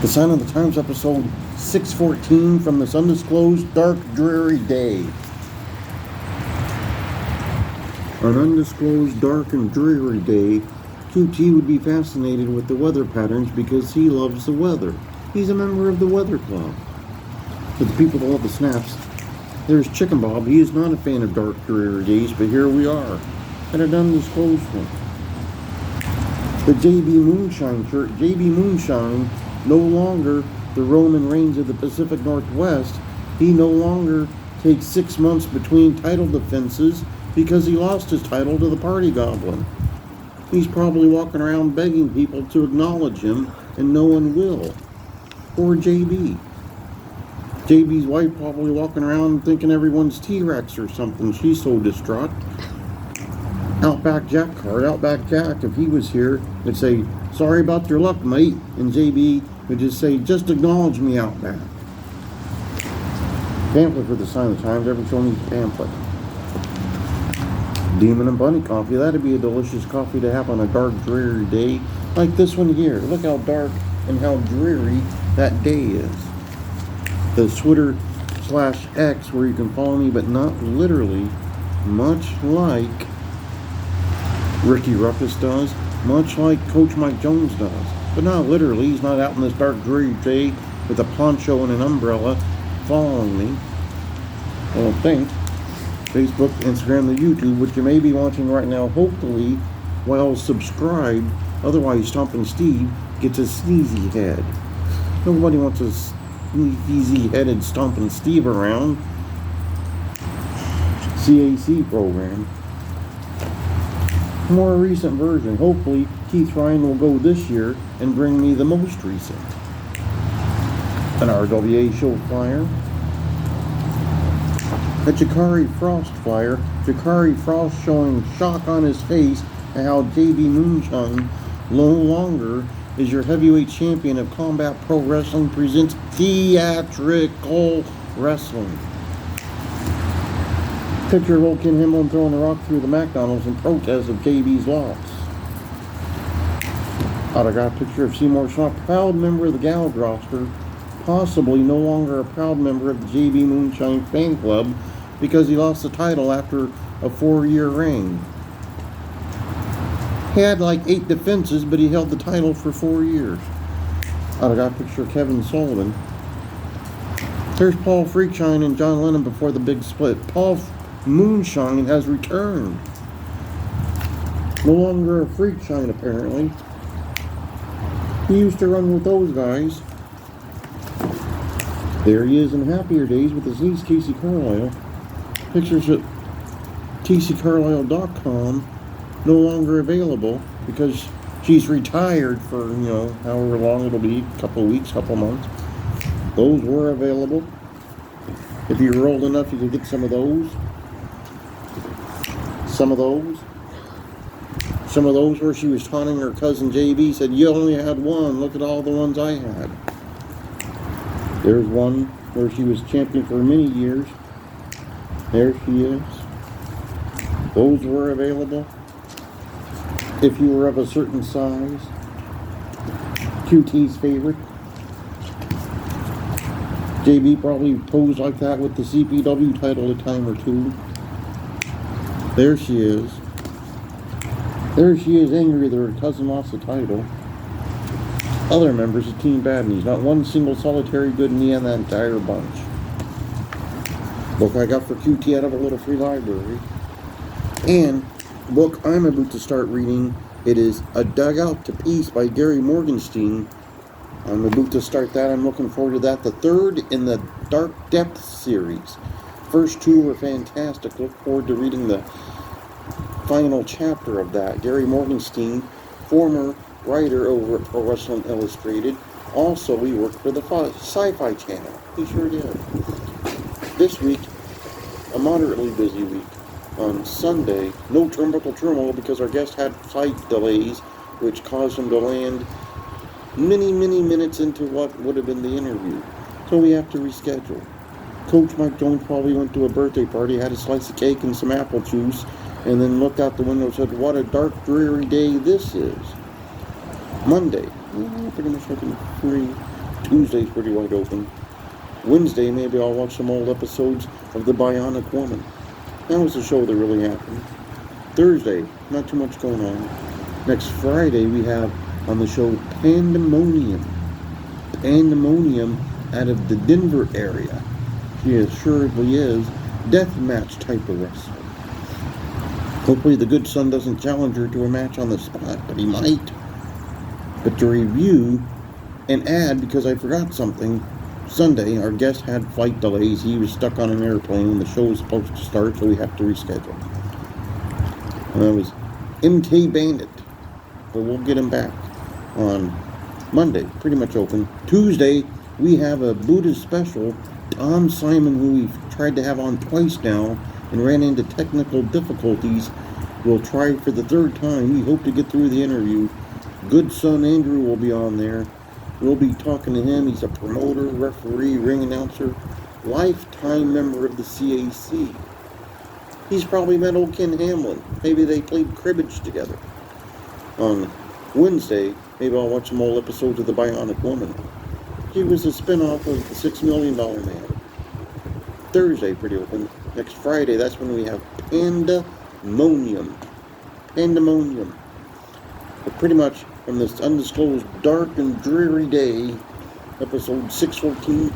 The Sign of the Times, episode 614, from this undisclosed, dark, dreary day. On undisclosed, dark, and dreary day, QT would be fascinated with the weather patterns because he loves the weather. He's a member of the weather club. For the people that love the snaps, there's Chicken Bob. He is not a fan of dark, dreary days, but here we are at an undisclosed one. The JB Moonshine, no longer the Roman Reigns of the Pacific Northwest. He no longer takes 6 months between title defenses because he lost his title to the Party Goblin. He's probably walking around begging people to acknowledge him, and no one will. Or JB. JB's wife probably walking around thinking everyone's T-Rex or something. She's so distraught. Outback Jack, if he was here, would say, "Sorry about your luck, mate." And JB would just say, "Just acknowledge me, Outback." Pamphlet for the Sign of the Times. Ever show me pamphlet? Demon and Bunny coffee. That'd be a delicious coffee to have on a dark, dreary day like this one here. Look how dark and how dreary that day is. The Twitter/X where you can follow me, but not literally, much like Ricky Ruckus does, much like Coach Mike Jones does, but not literally. He's not out in this dark, dreary day with a poncho and an umbrella following me. I don't think. Facebook, Instagram, and YouTube, which you may be watching right now, hopefully, while subscribed. Otherwise, Stompin' Steve gets a sneezy head. Nobody wants a sneezy-headed Stompin' Steve around. CAC program. More recent version. Hopefully, Keith Ryan will go this year and bring me the most recent. An RWA show flyer. A Jakari Frost flyer. Jakari Frost showing shock on his face at how JB Moonshine no longer is your heavyweight champion of Combat Pro Wrestling presents theatrical wrestling. Picture of old Ken Hamlin throwing a rock through the McDonald's in protest of JB's loss. Autograph picture of Seymour Shaw, proud member of the Gallagher roster, possibly no longer a proud member of the JB Moonshine fan club because he lost the title after a 4-year reign. He had like 8 defenses, but he held the title for 4 years. Autograph picture of Kevin Sullivan. There's Paul Freakshine and John Lennon before the big split. Paul Moonshine has returned. No longer a Freakshine, apparently. He used to run with those guys. There he is in happier days with his niece, Casey Carlisle. Pictures at TCCarlisle.com. No longer available because she's retired for, however long it'll be, a couple of weeks, couple of months. Those were available. If you were old enough, you could get some of those. Some of those where she was taunting her cousin JB, said, "You only had one, look at all the ones I had." There's one where she was champion for many years. There she is. Those were available. If you were of a certain size. QT's favorite. JB probably posed like that with the CPW title a time or two. There she is. There she is, angry that her cousin lost the title. Other members of Team Bad News. Not one single solitary good knee in that entire bunch. Book I got for QT out of a little free library. And book I'm about to start reading. It is A Dugout to Peace by Gary Morgenstein. I'm about to start that. I'm looking forward to that. The third in the Dark Depth series. First 2 were fantastic. Look forward to reading the final chapter of that. Gary Morgenstein, former writer over at Pro Wrestling Illustrated. Also, he worked for the Sci-Fi Channel. He sure did. This week, a moderately busy week. On Sunday, no Turnbuckle because our guest had flight delays, which caused him to land many minutes into what would have been the interview. So we have to reschedule. Coach Mike Jones probably went to a birthday party, had a slice of cake and some apple juice, and then looked out the window and said, "What a dark, dreary day this is." Monday, pretty much looking free. Tuesday's pretty wide open. Wednesday, maybe I'll watch some old episodes of The Bionic Woman. That was a show that really happened. Thursday, not too much going on. Next Friday, we have on the show Pandemonium. Pandemonium out of the Denver area. She assuredly is deathmatch type of wrestler. Hopefully the good son doesn't challenge her to a match on the spot, but he might. But to review and add, because I forgot something, Sunday our guest had flight delays. He was stuck on an airplane when the show was supposed to start, so we have to reschedule. And that was MK Bandit. But we'll get him back on Monday, pretty much open. Tuesday, we have a Buddhist special. Tom Simon, who we've tried to have on twice now and ran into technical difficulties, will try for the third time. We hope to get through the interview. Good son Andrew will be on there. We'll be talking to him. He's a promoter, referee, ring announcer, lifetime member of the CAC. He's probably met old Ken Hamlin. Maybe they played cribbage together. On Wednesday, maybe I'll watch some old episodes of The Bionic Woman. He was a spin-off of The $6 Million Man. Thursday, pretty open. Next Friday, that's when we have Pandemonium. Pandemonium. But pretty much from this undisclosed dark and dreary day, episode 614,